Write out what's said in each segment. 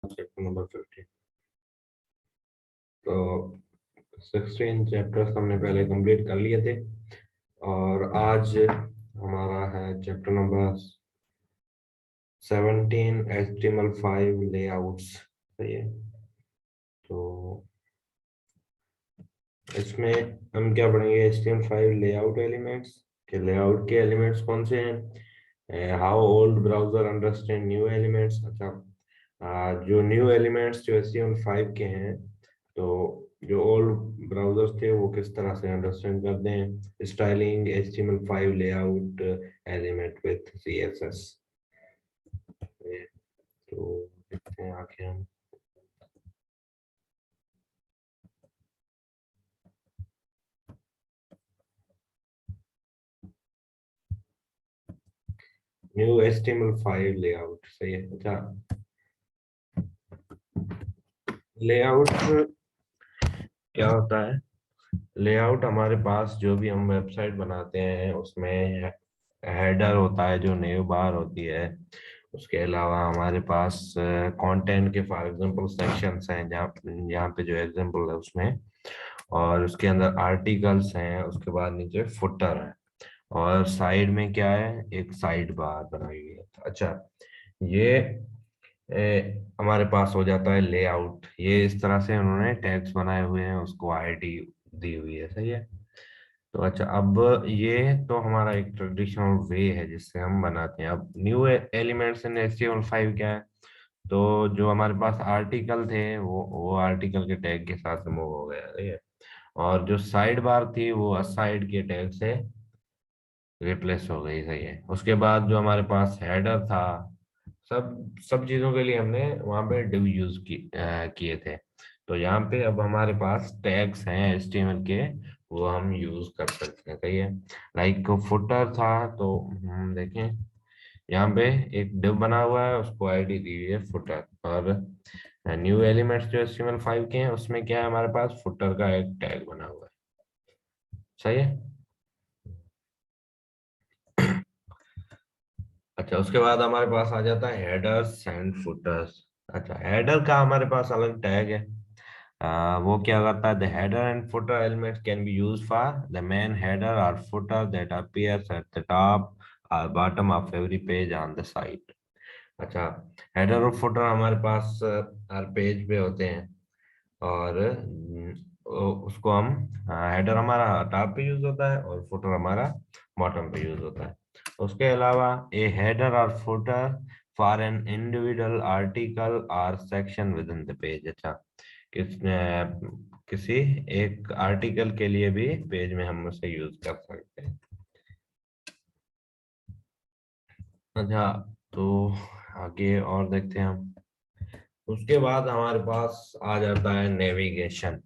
Chapter number 15। तो 16 chapters हमने पहले कंप्लीट कर लिए थे और आज हमारा है चैप्टर नंबर 17 HTML5 लेआउट्स। सही है। तो इसमें हम क्या पढ़ेंगे? HTML5 लेआउट एलिमेंट्स के लेआउट के एलिमेंट्स कौन से हैं, how old browser understand new elements. अच्छा, जो न्यू एलिमेंट्स जो HTML5 के हैं, तो जो ओल्ड ब्राउजर्स थे वो किस तरह से अंडरस्टैंड करते हैं। Styling HTML5 layout element with CSS। तो देखते हैं आगे हम। New HTML5 layout. सही है। अच्छा, लेआउट क्या होता है? लेआउट हमारे पास जो भी हम वेबसाइट बनाते हैं उसमें हेडर होता है, जो नेव बार होती है। उसके अलावा हमारे पास कंटेंट के फॉर एग्जांपल सेक्शंस हैं, जहाँ यहाँ पे जो एग्जांपल है उसमें, और उसके अंदर आर्टिकल्स हैं, उसके बाद नीचे फुटर है, और साइड में क्या है, एक साइड बार बनाई हुई है। अच्छा, ये हमारे पास हो जाता है लेआउट। ये इस तरह से उन्होंने टैग्स बनाए हुए हैं, उसको आईडी दी हुई है। सही है। तो अच्छा, अब ये तो हमारा एक ट्रेडिशनल वे है जिससे हम बनाते हैं। अब न्यू एलिमेंट्स इन HTML5 क्या है? तो जो हमारे पास आर्टिकल थे वो आर्टिकल के टैग के साथ रिमूव हो गया। ठीक है। और जो साइड बार थी वो असाइड के टैग से रिप्लेस हो गई। सही है। उसके बाद जो हमारे पास हेडर था, सब सब चीजों के लिए हमने वहां पे डिव यूज किए थे। तो यहाँ पे अब हमारे पास टैग्स हैं HTML के, वो हम यूज कर सकते हैं। सही है। लाइक फुटर था, तो हम देखें यहाँ पे एक डिव बना हुआ है, उसको आईडी दी हुई है फुटर। और न्यू एलिमेंट्स जो HTML5 के हैं उसमें क्या है, हमारे पास फुटर का एक टैग बना हुआ है। सही है। अच्छा, उसके बाद हमारे पास आ जाता है हेडर्स एंड फुटर्स। अच्छा, हेडर का हमारे पास अलग टैग है। वो क्या करता है, the header and footer elements can be use for the main header और footer that appears at the top और bottom of every page on the site. अच्छा, हेडर और फुटर हमारे पास हर पेज पे होते हैं, और उसको हम, हेडर हमारा टॉप पे यूज होता है और फुटर हमारा बॉटम पे यूज होता है। उसके अलावा ए हेडर और footer for an individual article और section within the page. अच्छा, किसी एक आर्टिकल के लिए भी पेज में हम उसे यूज कर सकते हैं। अच्छा, तो आगे और देखते हैं हम। उसके बाद हमारे पास आ जाता है नेविगेशन,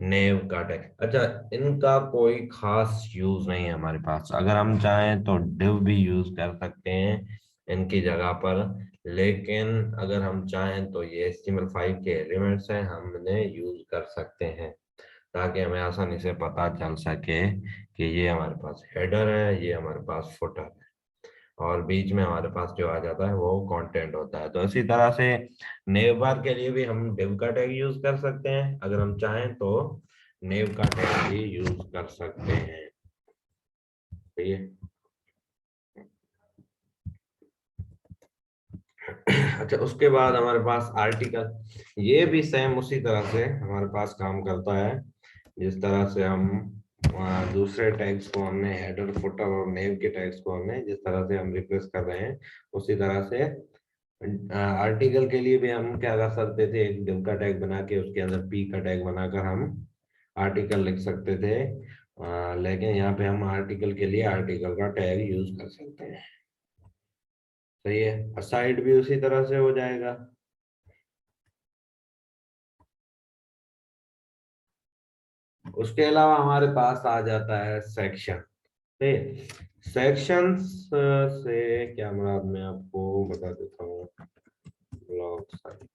नेव का टैग। अच्छा, इनका कोई खास यूज नहीं है हमारे पास। अगर हम चाहें तो डिव भी यूज कर सकते हैं इनकी जगह पर, लेकिन अगर हम चाहें तो ये HTML5 के एलिमेंट्स हैं, हम इन्हें यूज कर सकते हैं, ताकि हमें आसानी से पता चल सके कि ये हमारे पास हेडर है, ये हमारे पास फुटर है, और बीच में हमारे पास जो आ जाता है वो कंटेंट होता है। तो इसी तरह से नेव बार के लिए भी हम डिव का टैग यूज कर सकते हैं, अगर हम चाहें तो नेव का टैग भी यूज कर सकते हैं। ठीक है। अच्छा, उसके बाद हमारे पास आर्टिकल, ये भी सेम उसी तरह से हमारे पास काम करता है, जिस तरह से हम दूसरे टैग्स को हमने हेडर फुटर और नेव के टैग्स को हमने जिस तरह से हम रिप्लेस कर रहे हैं, उसी तरह से आर्टिकल के लिए भी हम क्या कर सकते थे, एक डिव का टैग बना के उसके अंदर पी का टैग बनाकर हम आर्टिकल लिख सकते थे। लेकिन यहाँ पे हम आर्टिकल के लिए आर्टिकल का टैग यूज कर सकते हैं। सही है। असाइड भी उसी तरह से हो जाएगा। उसके अलावा हमारे पास आ जाता है सेक्शन। ठीक। सेक्शंस से क्या मुराद, मैं आपको बता देता हूँ। Block size.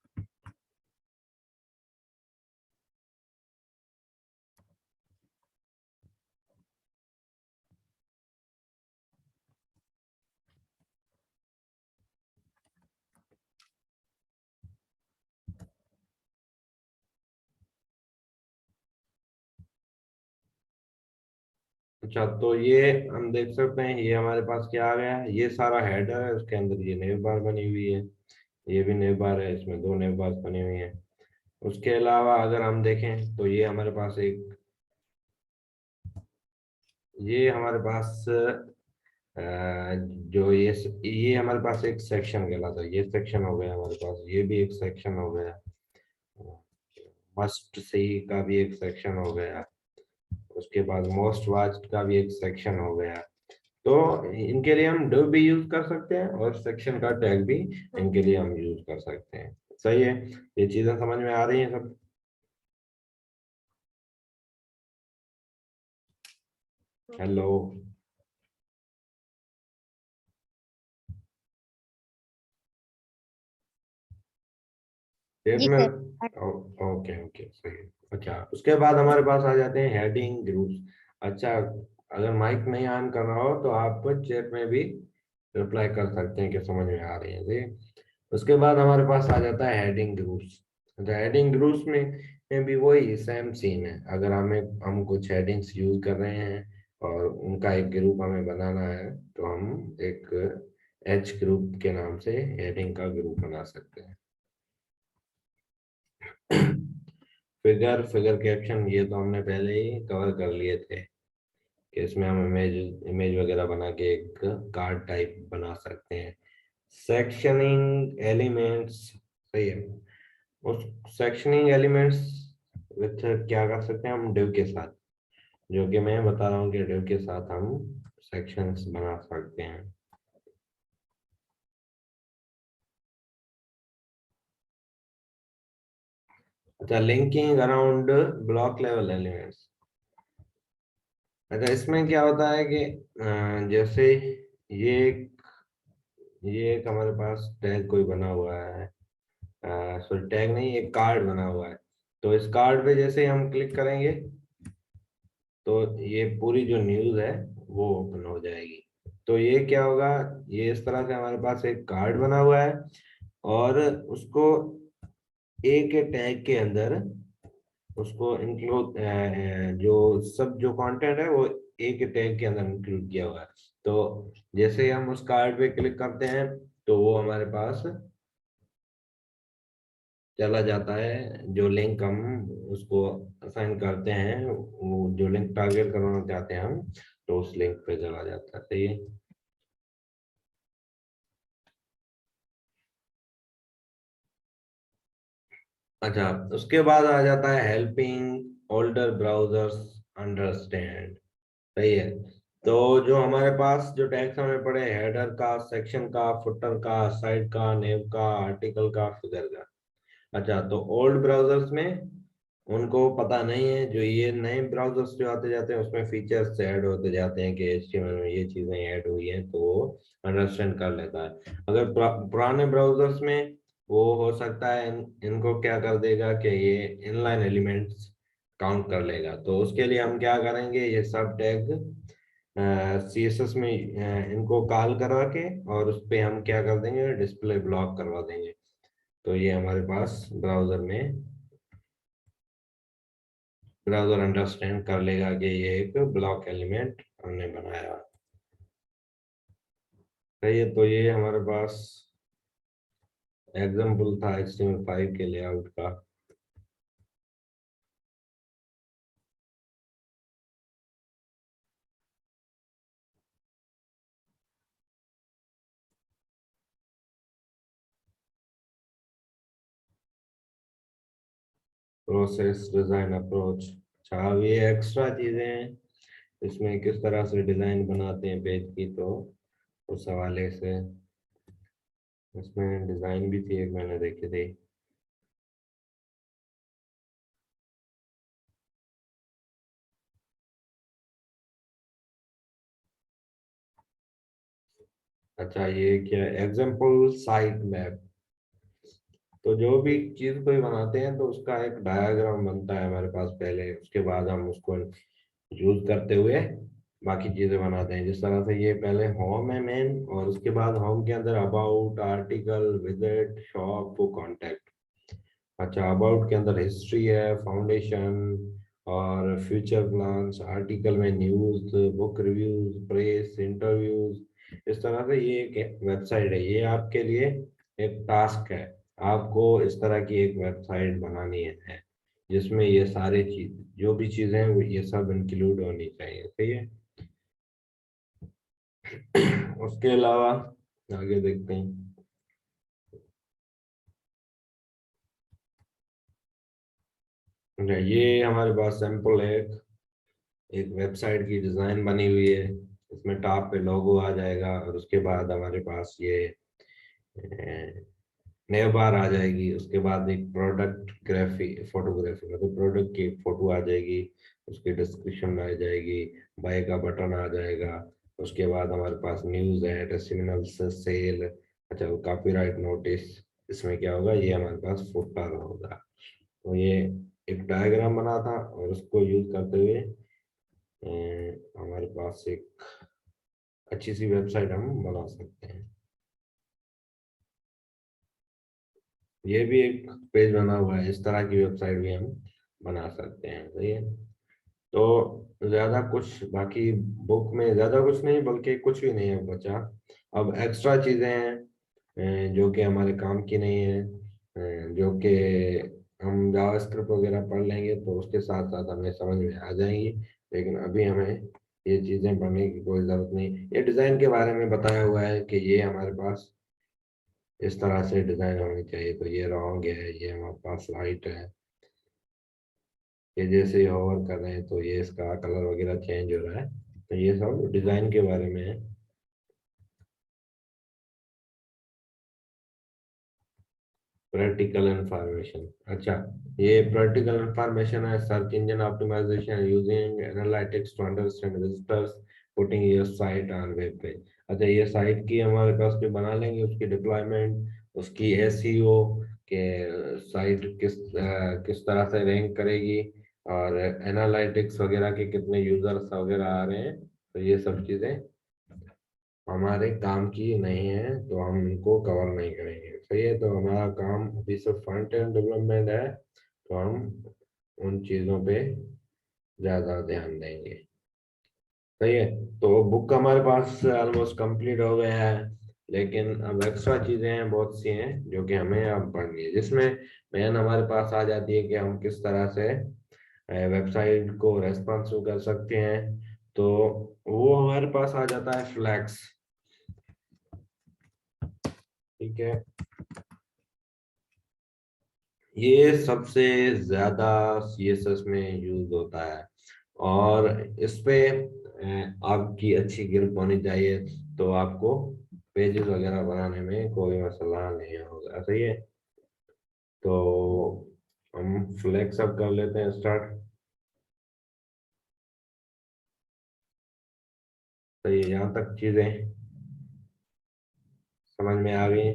अच्छा, तो ये हम देख सकते हैं, ये हमारे पास क्या आ गया है, ये सारा हेडर है, उसके अंदर ये नेव बार बनी हुई है, ये भी नेव बार है, इसमें दो नेव बार बनी हुई है। उसके अलावा अगर हम देखें तो ये हमारे पास अ, जो ये हमारे पास एक सेक्शन कहलाता है, ये सेक्शन हो गया हमारे पास, ये भी एक सेक्शन हो गया, मस्ट सी का भी एक सेक्शन हो गया, उसके बाद मोस्ट वाच्ड का भी एक सेक्शन हो गया। तो इनके लिए हम div भी यूज कर सकते हैं और सेक्शन का टैग भी इनके लिए हम यूज कर सकते हैं। सही है, ये चीजें समझ में आ रही हैं सब? हेलो। एक जी में सर। ओके ओके, सही है। अच्छा, उसके बाद हमारे पास आ जाते हैं हेडिंग ग्रुप्स। अच्छा, अगर माइक नहीं ऑन करना हो तो आप चैट में भी रिप्लाई कर सकते हैं कि समझ में आ रही है जी। उसके बाद हमारे पास आ जाता है हेडिंग ग्रुप्स। अच्छा, हेडिंग ग्रुप्स में भी वही सेम सीन है। अगर हम कुछ हेडिंग्स यूज कर रहे हैं और उनका एक ग्रुप हमें बनाना है, तो हम एक एच ग्रुप के नाम से हेडिंग का ग्रुप बना सकते हैं। फिगर फिगर कैप्शन ये तो हमने पहले ही कवर कर लिए थे कि इसमें हम इमेज इमेज वगैरह बना के एक कार्ड टाइप बना सकते हैं। सेक्शनिंग एलिमेंट्स, सही है। उस सेक्शनिंग एलिमेंट्स विथ क्या कर सकते हैं हम डिव के साथ, जो कि मैं बता रहा हूँ कि डिव के साथ हम सेक्शंस बना सकते हैं। अच्छा, linking around block level elements. अच्छा, इसमें क्या होता है कि जैसे ये एक ये एक हमारे पास टैग कोई बना हुआ है, सॉरी टैग नहीं, एक कार्ड बना हुआ है। तो इस कार्ड पे जैसे ही हम क्लिक करेंगे तो ये पूरी जो न्यूज़ है वो ओपन हो जाएगी। तो ये क्या होगा, ये इस तरह से हमारे पास एक कार्ड बना हुआ है और उसको एक टैग के अंदर उसको इंक्लूड, जो सब जो कंटेंट है वो एक टैग के अंदर इंक्लूड किया हुआ है। तो जैसे ही हम उस कार्ड पे क्लिक करते हैं तो वो हमारे पास चला जाता है, जो लिंक हम उसको असाइन करते हैं, वो जो लिंक टारगेट करना चाहते हैं हम, तो उस लिंक पे चला जाता है। सही है। अच्छा, उसके बाद आ जाता है हेल्पिंग ओल्डर ब्राउजर्स अंडरस्टैंड। सही है। तो जो हमारे पास जो टैग्स हमें पड़े, हेडर का, सेक्शन का, फुटर का, साइड का, नेव का, आर्टिकल का, फिगर का। अच्छा, तो ओल्ड ब्राउजर्स में उनको पता नहीं है, जो ये नए ब्राउजर्स जो आते जाते हैं उसमें फीचर्स ऐड होते जाते हैं कि HTML में ये चीजें ऐड हुई हैं, तो वो अंडरस्टैंड कर लेता है। अगर पुराने ब्राउजर्स में वो हो सकता है इनको क्या कर देगा कि ये इनलाइन एलिमेंट्स काउंट कर लेगा। तो उसके लिए हम क्या करेंगे, ये सब टैग CSS में इनको कॉल करवा के और उस पे हम क्या कर देंगे, डिस्प्ले ब्लॉक करवा देंगे। तो ये हमारे पास ब्राउजर अंडरस्टैंड कर लेगा कि ये एक ब्लॉक एलिमेंट हमने बनाया। सही है, तो ये हमारे पास एग्जाम्पल था HTML5 के लेआउट का। Process design approach. अच्छा, अब ये एक्स्ट्रा चीजें हैं, इसमें किस तरह से डिजाइन बनाते हैं पेज की, तो उस हवाले से इसमें डिजाइन भी थी, एक मैंने देखी थी। अच्छा, ये क्या एग्जाम्पल साइट मैप। तो जो भी चीज कोई बनाते हैं तो उसका एक डायग्राम बनता है हमारे पास पहले, उसके बाद हम उसको यूज करते हुए बाकी चीजें बनाते हैं। जिस तरह से ये पहले होम है मेन, और उसके बाद होम के अंदर about, article, visit, shop, contact. अच्छा, अबाउट के अंदर हिस्ट्री है, फाउंडेशन, और फ्यूचर प्लान्स, आर्टिकल में news, book reviews, press, interviews. इस तरह से ये एक वेबसाइट है, ये आपके लिए एक टास्क है। आपको इस तरह की एक वेबसाइट बनानी है जिसमें ये सारे चीज, जो भी चीजें हैं वो ये सब इंक्लूड होनी चाहिए, सही है। उसके अलावा आगे देखते हैं। ये हमारे पास सैंपल है, एक वेबसाइट की डिजाइन बनी हुई है। इसमें टॉप पे लोगो आ जाएगा और उसके बाद हमारे पास ये नेव बार आ जाएगी। उसके बाद एक प्रोडक्ट ग्राफी, फोटोग्राफी मतलब प्रोडक्ट की फोटो आ जाएगी, उसकी डिस्क्रिप्शन आ जाएगी, बाय का बटन आ जाएगा। उसके बाद हमारे पास न्यूज है, टेस्टिमोनियल्स, सेल, अच्छा वो कॉपीराइट नोटिस। इसमें क्या होगा, ये हमारे पास फुटर होगा। तो ये एक डायग्राम बना था और उसको यूज करते हुए हमारे पास एक अच्छी सी वेबसाइट हम बना सकते हैं। ये भी एक पेज बना हुआ है, इस तरह की वेबसाइट भी हम बना सकते हैं, सही है। तो ज्यादा कुछ बाकी बुक में ज्यादा कुछ नहीं, बल्कि कुछ भी नहीं है बचा। अब एक्स्ट्रा चीजें हैं जो कि हमारे काम की नहीं है, जो कि हम जावास्क्रिप्ट वगैरह पढ़ लेंगे तो उसके साथ साथ हमें समझ में आ जाएंगी। लेकिन अभी हमें ये चीजें पढ़ने की कोई जरूरत नहीं। ये डिजाइन के बारे में बताया हुआ है कि ये हमारे पास इस तरह से डिजाइन होनी चाहिए, तो ये रॉन्ग है, ये हमारे पास राइट है। ये जैसे ही होवर कर रहे हैं तो ये इसका कलर वगैरह चेंज हो रहा है। तो ये सब डिजाइन के बारे में है। प्रैक्टिकल इंफॉर्मेशन, अच्छा, ये प्रैक्टिकल इंफॉर्मेशन है, search engine optimisation using analytics to understand visitors putting your site on web page. अच्छा, ये साइट की हमारे पास भी बना लेंगे, उसकी डिप्लॉयमेंट, उसकी एसईओ के साइट किस तरह से रैंक करेगी, और एनालिटिक्स वगैरह के कितने यूजर्स वगैरह आ रहे हैं। तो ये सब चीजें हमारे काम की नहीं है, तो हम इनको कवर नहीं करेंगे, सही है। तो हमारा काम अभी सिर्फ फ्रंट एंड डेवलपमेंट है, तो हम उन चीज़ों पे ज़्यादा ध्यान देंगे, सही है। तो बुक हमारे पास ऑलमोस्ट कंप्लीट हो गया है, लेकिन अब एक्स्ट्रा चीज़ें हैं, बहुत सी हैं जो कि हमें अब पढ़नी है, जिसमें मेन हमारे पास आ जाती है कि हम किस तरह से वेबसाइट को रेस्पॉन्सिव कर सकते हैं। तो वो हमारे पास आ जाता है फ्लैक्स, ठीक है। ये सबसे ज्यादा सीएसएस में यूज होता है, और इस पे आपकी अच्छी ग्रिप होनी चाहिए, तो आपको पेजेस वगैरह बनाने में कोई मसला नहीं होगा, सही है। तो हम फ्लेक्स अब कर लेते हैं स्टार्ट। तो ये यहाँ तक चीजें समझ में आ गई।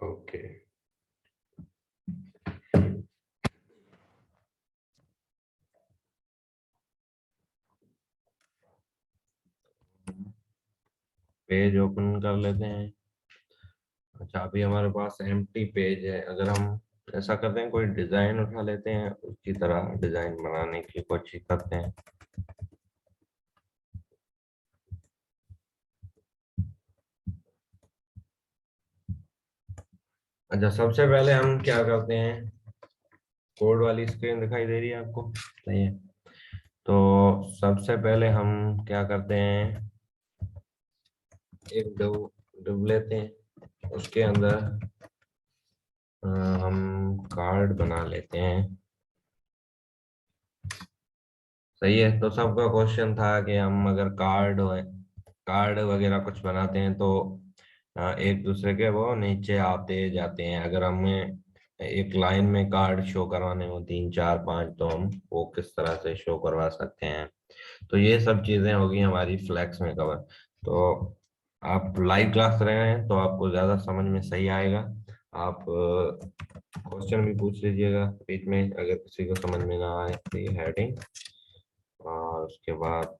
ओके, पेज ओपन कर लेते हैं। अच्छा, अभी हमारे पास एम्प्टी पेज है। अगर हम ऐसा करते हैं, कोई डिजाइन उठा लेते हैं, उसकी तरह डिजाइन बनाने की कोशिश करते हैं। अच्छा, सबसे पहले हम क्या करते हैं, कोड वाली स्क्रीन दिखाई दे रही है आपको, सही है। तो सबसे पहले हम क्या करते हैं, एक डिव लेते हैं, उसके अंदर हम कार्ड बना लेते हैं, सही है। तो सबका क्वेश्चन था कि हम अगर कार्ड वगैरह कुछ बनाते हैं तो एक दूसरे के वो नीचे आते जाते हैं। अगर हमें एक लाइन में कार्ड शो करवाने हो, तीन चार पांच, तो हम वो किस तरह से शो करवा सकते हैं। तो ये सब चीजें होगी हमारी फ्लैक्स में कवर। तो आप लाइव क्लास रहे हैं तो आपको ज्यादा समझ में सही आएगा। आप क्वेश्चन भी पूछ लीजिएगा बीच में, अगर किसी को समझ में ना आए तो ये हेडिंग और उसके बाद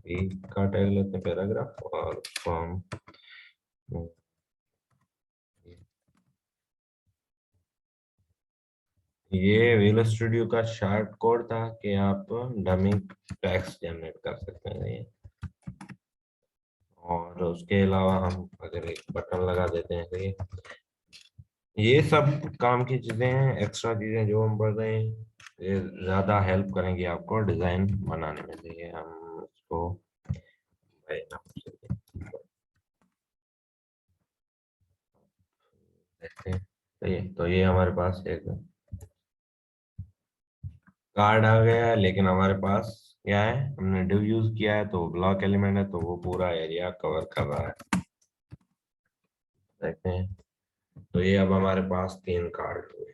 ई का टैग लेते हैं पैराग्राफ, और उसको हम ये विजुअल स्टूडियो का शॉर्ट कोड था कि आप डमी टेक्स्ट जनरेट कर सकते हैं ये। और उसके अलावा हम अगर एक बटन लगा देते हैं, तो ये सब काम की चीजें हैं, एक्स्ट्रा चीजें जो हम पढ़ रहे हैं, ये ज्यादा हेल्प करेंगे आपको डिजाइन बनाने में। चाहिए हम इसको देखते हैं। तो ये हमारे पास एक कार्ड आ गया है, लेकिन हमारे पास क्या है, हमने डिव यूज किया है तो ब्लॉक एलिमेंट है, तो वो पूरा एरिया कवर कर रहा है। देखते हैं। तो ये अब हमारे पास 3 कार्ड हुए।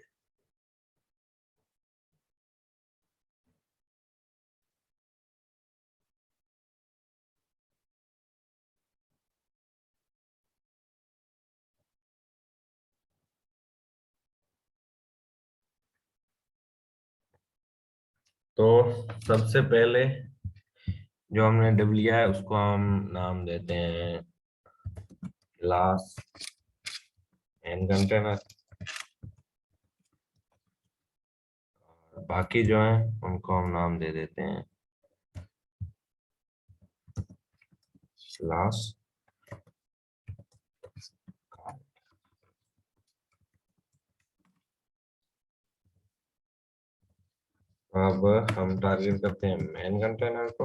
तो सबसे पहले जो हमने डिव लिया है उसको हम नाम देते हैं क्लास एन कंटेनर। बाकी जो है उनको हम नाम दे देते हैं क्लास। अब हम टारगेट करते हैं मेन कंटेनर को।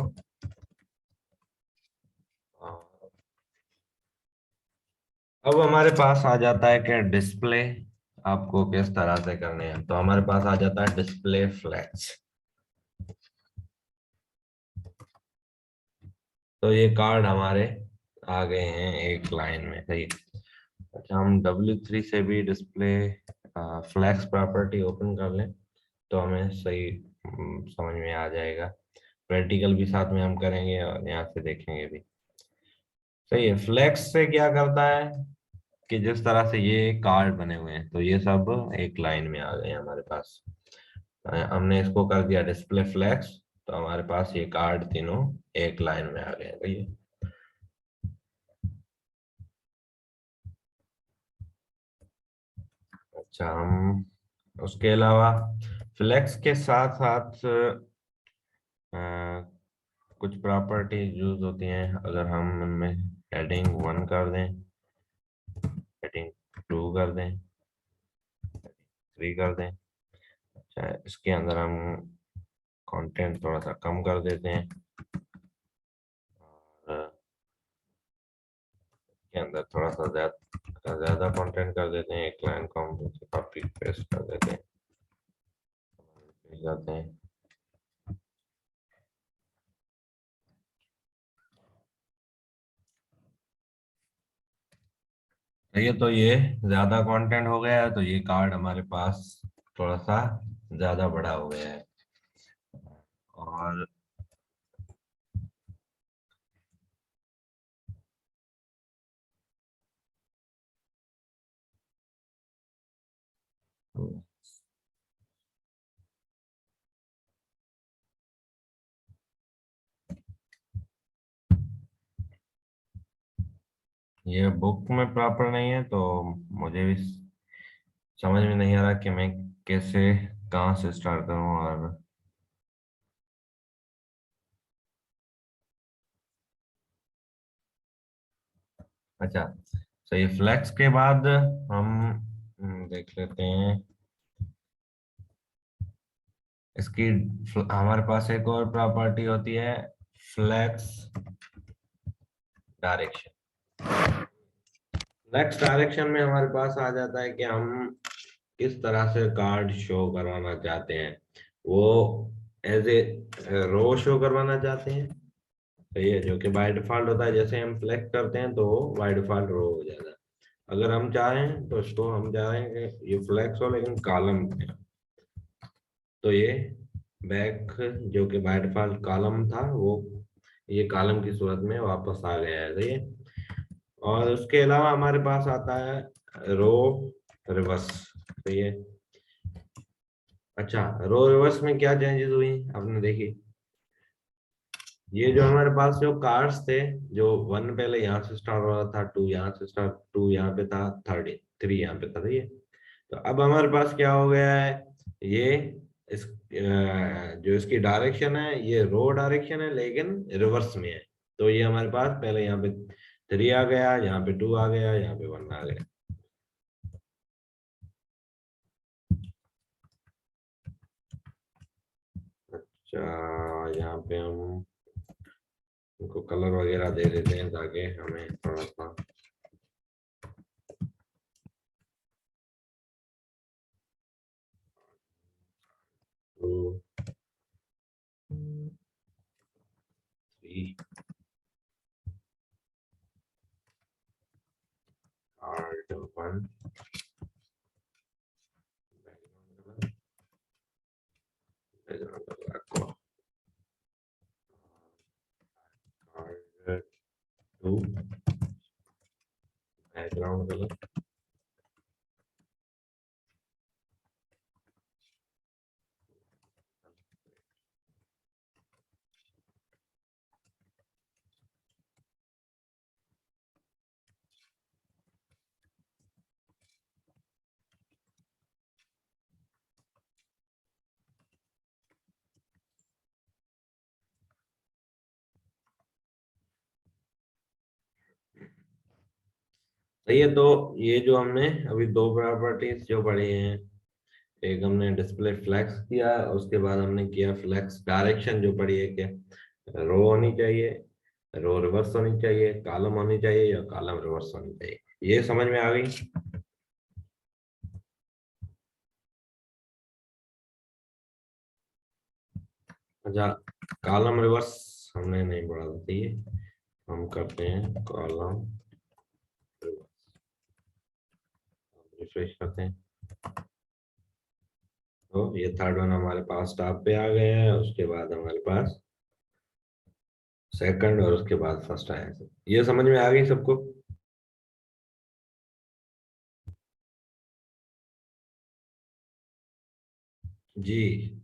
अब हमारे पास आ जाता है कि डिस्प्ले आपको किस तरह से करने हैं, तो हमारे पास आ जाता है डिस्प्ले फ्लैक्स। तो ये कार्ड हमारे आ गए हैं एक लाइन में, सही। अच्छा, हम W3 से भी डिस्प्ले फ्लैक्स प्रॉपर्टी ओपन कर लें तो हमें सही समझ में आ जाएगा। प्रैक्टिकल भी साथ में हम करेंगे और यहाँ से देखेंगे भी। सही है। फ्लैक्स से क्या करता है कि जिस तरह से ये कार्ड बने हुए हैं, तो ये सब एक लाइन में आ गए हैं हमारे पास। हमने इसको कर दिया डिस्प्ले फ्लैक्स, तो हमारे पास ये कार्ड तीनों एक लाइन में आ गए हैं। तो ये अच्छा, हम उसके अलावा फ्लेक्स के साथ साथ कुछ प्रॉपर्टीज यूज होती हैं। अगर हम उनमें हेडिंग 1 कर दें, हेडिंग 2 कर दें, 3 कर दें। अच्छा, इसके अंदर हम कंटेंट थोड़ा सा कम कर देते हैं, और के अंदर थोड़ा सा ज्यादा ज्यादा कंटेंट कर देते हैं। एक लाइन को हम कॉपी पेस्ट कर देते हैं, जाते हैं। ठीक है, तो ये ज्यादा कंटेंट हो गया है, तो ये कार्ड हमारे पास थोड़ा सा ज्यादा बड़ा हो गया है। और ये बुक में प्रॉपर नहीं है, तो मुझे भी समझ में नहीं आ रहा कि मैं कैसे कहाँ से स्टार्ट करूँ। और अच्छा, तो ये फ्लेक्स के बाद हम देख लेते हैं इसकी। हमारे पास एक और प्रॉपर्टी होती है फ्लेक्स डायरेक्शन। नेक्स्ट डायरेक्शन में हमारे पास आ जाता है कि हम किस तरह से कार्ड शो करवाना चाहते हैं। वो एज ए रो शो करवाना चाहते हैं, तो ये जो कि बाय डिफॉल्ट होता है, जैसे हम फ्लेक्ट करते हैं तो वो बाय डिफॉल्ट रो हो जाता है। अगर हम चाहें तो इसको हम चाहेंगे ये फ्लेक्स हो लेकिन कॉलम में, तो ये बैक जो कि बाय डिफॉल्ट कॉलम था, वो ये कॉलम की सूरत में वापस आ गया है, सही है। और उसके अलावा हमारे पास आता है रो रिवर्स, तो ये अच्छा, रो रिवर्स में क्या चेंजेस हुई आपने देखी। ये जो हमारे पास जो कार्ड्स थे, जो वन पहले यहाँ से स्टार्ट हो रहा था, टू यहाँ से स्टार्ट, टू यहाँ पे था, थर्ड थ्री यहाँ पे था, ठीक है। तो अब हमारे पास क्या हो गया है, ये इस जो इसकी डायरेक्शन है ये रो डायरेक्शन है लेकिन रिवर्स में है। तो ये हमारे पास पहले यहाँ पे थ्री आ गया, यहाँ पे टू आ गया, यहाँ पे वन आ गया। अच्छा, यहाँ पे हम इनको कलर वगैरह दे देते हैं ताकि हमें थोड़ा सा two three card one, card two, background colour. सही है, तो ये जो हमने अभी दो प्रॉपर्टीज जो पढ़ी हैं, एक हमने डिस्प्ले फ्लेक्स किया, उसके बाद हमने किया फ्लेक्स डायरेक्शन जो पढ़ी है कि रो होनी चाहिए, रो रिवर्स होनी चाहिए, कॉलम होनी चाहिए या कॉलम रिवर्स होनी चाहिए। ये समझ में आ गई। अच्छा, कॉलम रिवर्स हमने नहीं पढ़ा था, ठीक है, हम करते हैं कॉलम रिवर्स, रिफ्रेश करते हैं। तो ये थर्ड वन हमारे पास टॉप पे आ गए हैं, उसके बाद हमारे पास सेकंड और उसके बाद फर्स्ट आया। ये समझ में आ गई सबको। जी।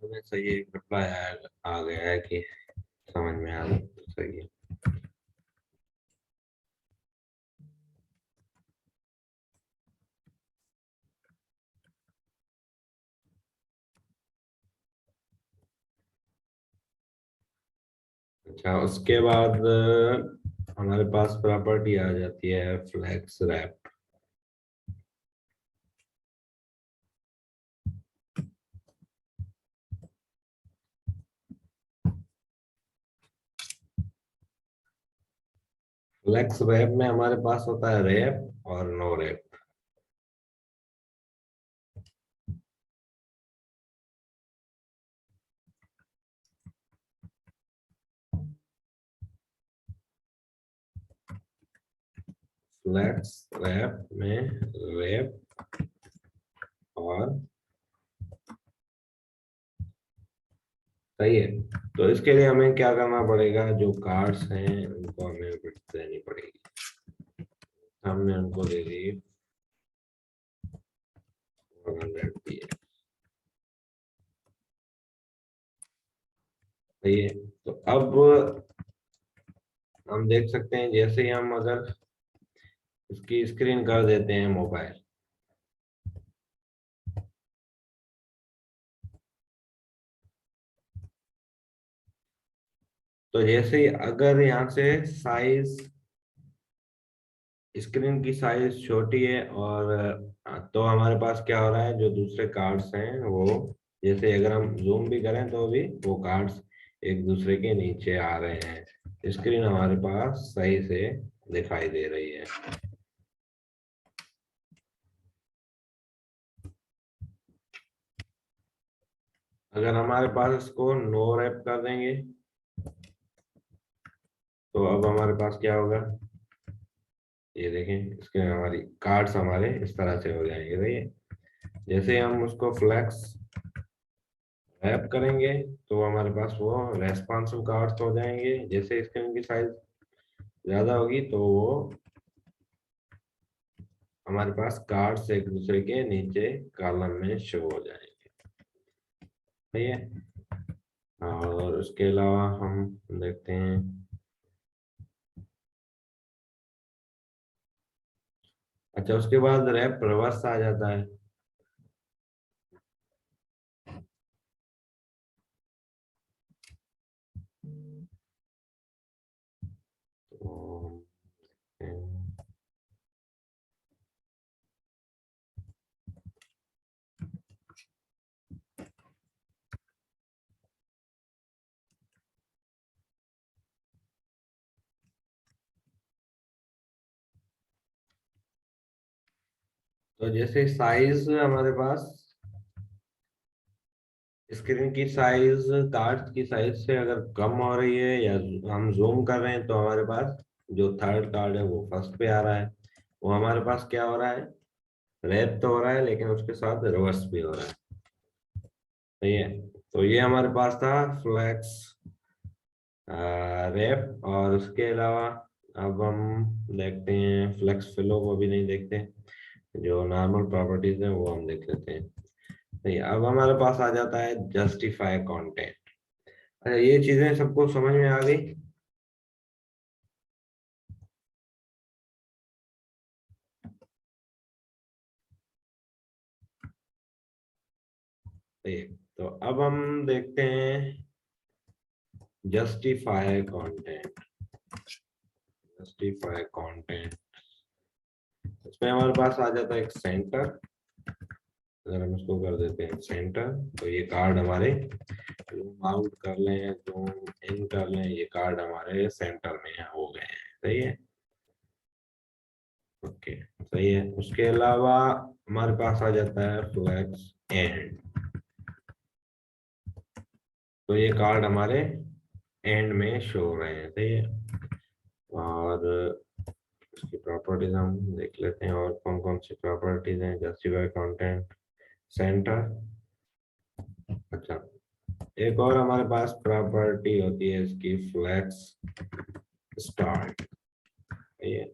हमें सही एक रिप्लाई आ गया है कि समझ में आ गई, तो सही है। अच्छा, उसके बाद हमारे पास प्रॉपर्टी आ जाती है फ्लेक्स रैप। फ्लेक्स रैप में हमारे पास होता है रैप और नो रैप। फ्लेक्स रैप में रैप और, सही है। तो इसके लिए हमें क्या करना पड़ेगा, जो कार्ड्स हैं उनको हमें विड्थ देनी पड़ेगी। हमने उनको दे दी 100 px, सही है। तो अब हम देख सकते हैं, जैसे ही हम अगर इसकी स्क्रीन कर देते हैं मोबाइल, तो जैसे ही अगर यहाँ से साइज, स्क्रीन की साइज छोटी है और तो हमारे पास क्या हो रहा है, जो दूसरे कार्ड्स हैं वो, जैसे अगर हम जूम भी करें तो भी वो कार्ड्स एक दूसरे के नीचे आ रहे हैं, स्क्रीन हमारे पास सही से दिखाई दे रही है। अगर हमारे पास इसको नो रैप कर देंगे तो अब हमारे पास क्या होगा, ये देखें, इसके हमारी कार्ड्स हमारे इस तरह से हो जाएंगे, सही है। जैसे हम उसको फ्लैक्स रैप करेंगे तो हमारे पास वो रेस्पॉन्सिव कार्ड्स हो जाएंगे। जैसे स्क्रीन की साइज ज्यादा होगी तो वो हमारे पास कार्ड्स एक दूसरे के नीचे कॉलम में शो हो जाएंगे। सही है। और उसके अलावा हम देखते हैं, अच्छा उसके बाद रैप रिवर्स आ जाता है। तो तो जैसे साइज हमारे पास, स्क्रीन की साइज कार्ड की साइज से अगर कम हो रही है या हम जूम कर रहे हैं, तो हमारे पास जो थर्ड कार्ड है वो फर्स्ट पे आ रहा है। वो हमारे पास क्या हो रहा है, रैप तो हो रहा है लेकिन उसके साथ रिवर्स भी हो रहा है। सही है। तो ये हमारे पास था फ्लैक्स रैप। और उसके अलावा अब हम देखते हैं फ्लेक्स फिलो को भी नहीं देखते, जो नॉर्मल प्रॉपर्टीज है वो हम देख लेते हैं। नहीं, अब हमारे पास आ जाता है जस्टिफाई कंटेंट। अच्छा ये चीजें सबको समझ में आ गई। ठीक, तो अब हम देखते हैं जस्टिफाई कंटेंट। जस्टिफाई कंटेंट, इसमें हमारे पास आ जाता है एक सेंटर। अगर हम इसको कर देते हैं सेंटर, तो ये कार्ड हमारे जूम आउट कर लें या जूम इन कर लें, ये कार्ड हमारे सेंटर में हो गए हैं। सही है। ओके सही है। उसके अलावा हमारे पास आ जाता है फ्लैक्स एंड। तो ये कार्ड हमारे एंड में शो हो रहे हैं। सही है। और इसकी प्रॉपर्टीज हम देख लेते हैं, और कौन कौन सी प्रॉपर्टीज हैं जस्टिफाई कंटेंट सेंटर। अच्छा, एक और हमारे पास प्रॉपर्टी होती है इसकी फ्लैक्स स्टार्ट। ये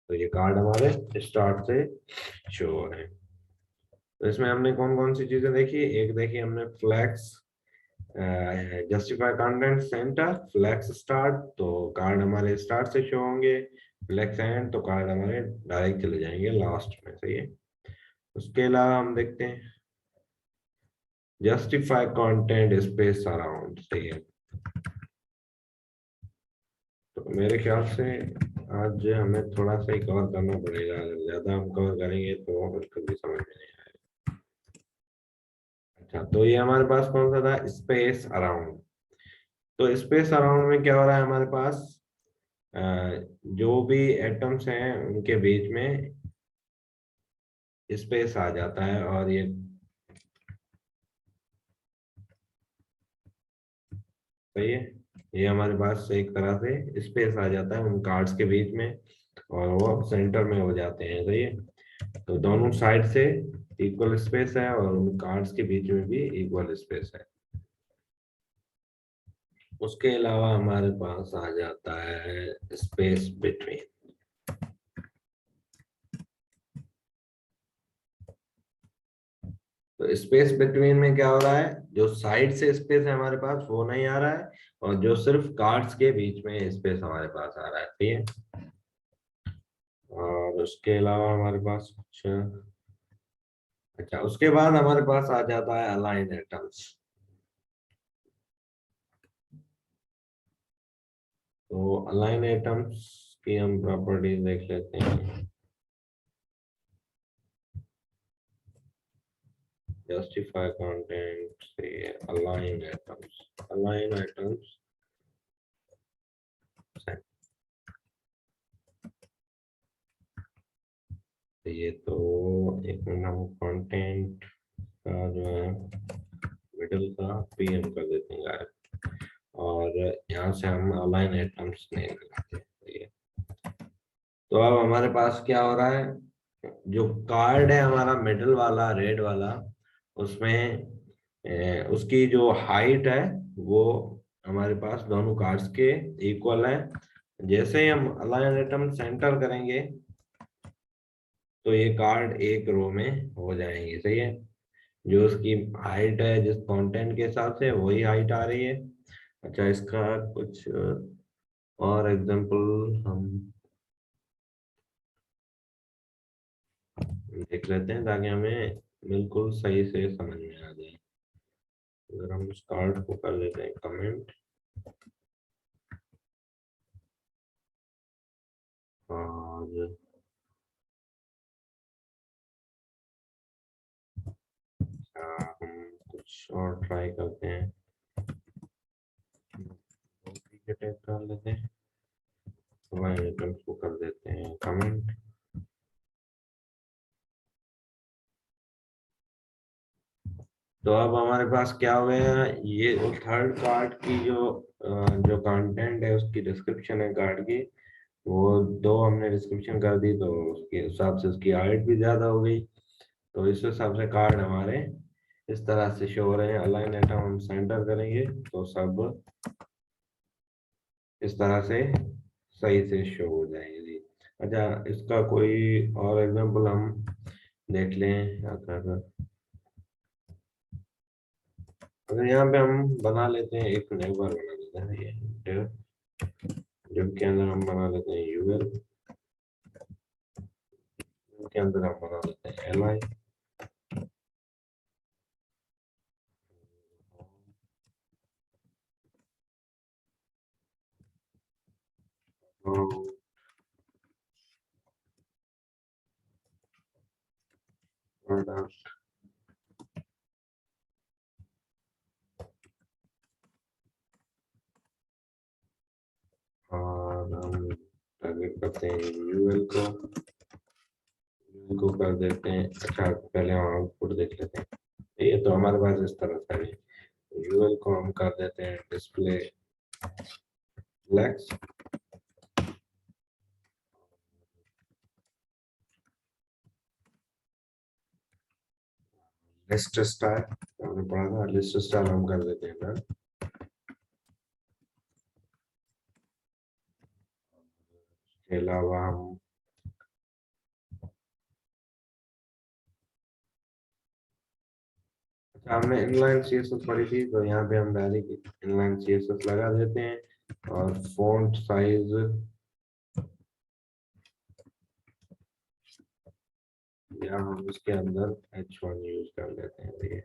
तो ये कार्ड हमारे स्टार्ट से शो हो रहे हैं। तो इसमें हमने कौन कौन सी चीजें देखी, एक देखी हमने flex justify content centre, flex start तो कार्ड हमारे स्टार्ट से शो होंगे, फ्लैक्स एंड तो कार्ड हमारे डायरेक्ट चले जाएंगे लास्ट में। सही है। उसके अलावा हम देखते हैं जस्टिफाई कंटेंट स्पेस अराउंड। सही है। तो मेरे ख्याल से आज हमें थोड़ा सा ही कवर करना पड़ेगा, अगर ज्यादा हम कवर करेंगे तो फिर कभी समझ में नहीं आएगा। अच्छा, तो ये हमारे पास कौन सा था, स्पेस अराउंड। तो स्पेस अराउंड में क्या हो रहा है, हमारे पास अ, जो भी एटम्स हैं उनके बीच में स्पेस आ जाता है, और सही है, ये हमारे पास एक तरह से स्पेस आ जाता है उन कार्ड्स के बीच में, और वो सेंटर में हो जाते हैं। सही है। तो दोनों साइड से इक्वल स्पेस है, और उन कार्ड्स के बीच में भी इक्वल स्पेस है। उसके अलावा हमारे पास आ जाता है स्पेस बिटवीन। तो स्पेस बिटवीन में क्या हो रहा है, जो साइड से स्पेस है हमारे पास वो नहीं आ रहा है, और जो सिर्फ कार्ड्स के बीच में स्पेस हमारे पास आ रहा है। ठीक है। और उसके अलावा हमारे पास कुछ, अच्छा उसके बाद हमारे पास आ जाता है अलाइन एटम्स। तो अलाइन एटम्स की हम प्रॉपर्टीज देख लेते हैं। जस्टिफाई कंटेंट से अलाइन एटम्स, अलाइन एटम्स। ये तो एक मिनट, हम कंटेंट का जो है मिडिल का पीएम कर देते हैं गायब, और यहाँ से हम अलाइन एटम्स नहीं लगाते। ठीक है। तो अब हमारे पास क्या हो रहा है, जो कार्ड है हमारा मिडिल वाला रेड वाला, उसमें उसकी जो हाइट है वो हमारे पास दोनों कार्ड्स के इक्वल है। जैसे ही हम अलाइन एटम सेंटर करेंगे तो ये कार्ड एक रो में हो जाएंगे, सही है। जो उसकी हाइट है जिस कंटेंट के हिसाब से वही हाइट आ रही है। अच्छा, इसका कुछ और एग्जांपल हम देख लेते हैं ताकि हमें बिल्कुल सही से समझ में आ जाए। अगर हम इस कार्ड को कर लेते हैं कमेंट, और हम कुछ और ट्राई करते हैं, टैग डाल लेते हैं, हमारे आइटम्स को कर देते हैं कमेंट। तो अब हमारे पास क्या हुए हैं, ये थर्ड कार्ड की जो कंटेंट है उसकी डिस्क्रिप्शन है कार्ड की, वो दो हमने डिस्क्रिप्शन कर दी तो उसके हिसाब से उसकी हाइट भी ज्यादा हो गई। तो इस हिसाब से कार्ड हमारे इस तरह से शो हो रहे हैं। अलाइन एटम हम सेंटर करेंगे तो सब इस तरह से सही से शो हो जाएंगे जी। अच्छा, इसका कोई और एग्जांपल हम देख लें। अगर यहाँ पे हम बना लेते हैं एक नया बार बना लेते हैं ये div, div के अंदर हम बना लेते हैं यूएल, के अंदर हम बना लेते हैं एल आई, और हम टारगेट करते हैं यूएल को, कर देते हैं। अच्छा, पहले हम आउटपुट देख लेते हैं। ये तो हमारे पास इस तरह से है। यूएल को हम कर देते हैं डिस्प्ले फ्लेक्स, लिस्ट स्टार हमने पढ़ा था, लिस्ट स्टार हम कर देते हैं ना। इसके अलावा हम अच्छा, हमने इनलाइन सीएसएस पढ़ी थी तो यहाँ पे हम डायरेक्ट इनलाइन सीएसएस लगा देते हैं। और फॉन्ट साइज या हम इसके अंदर H1 यूज कर लेते हैं। ये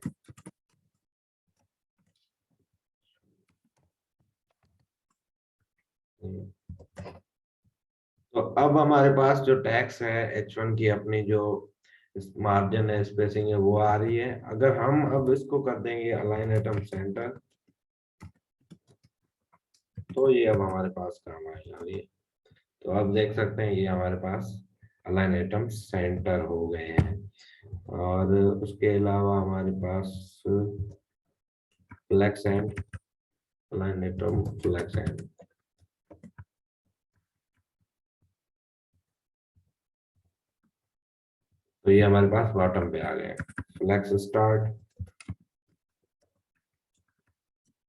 तो अब हमारे पास जो टैक्स है H1 की अपनी जो मार्जिन है, स्पेसिंग है, वो आ रही है। अगर हम अब इसको कर देंगे अलाइन एटम सेंटर तो ये अब हमारे पास काम आएगा ये। तो अब देख सकते हैं ये हमारे पास अलाइन एटम सेंटर हो गए हैं। और उसके अलावा हमारे पास flex end align item flex end, तो ये हमारे पास बॉटम पे आ गए। Flex start,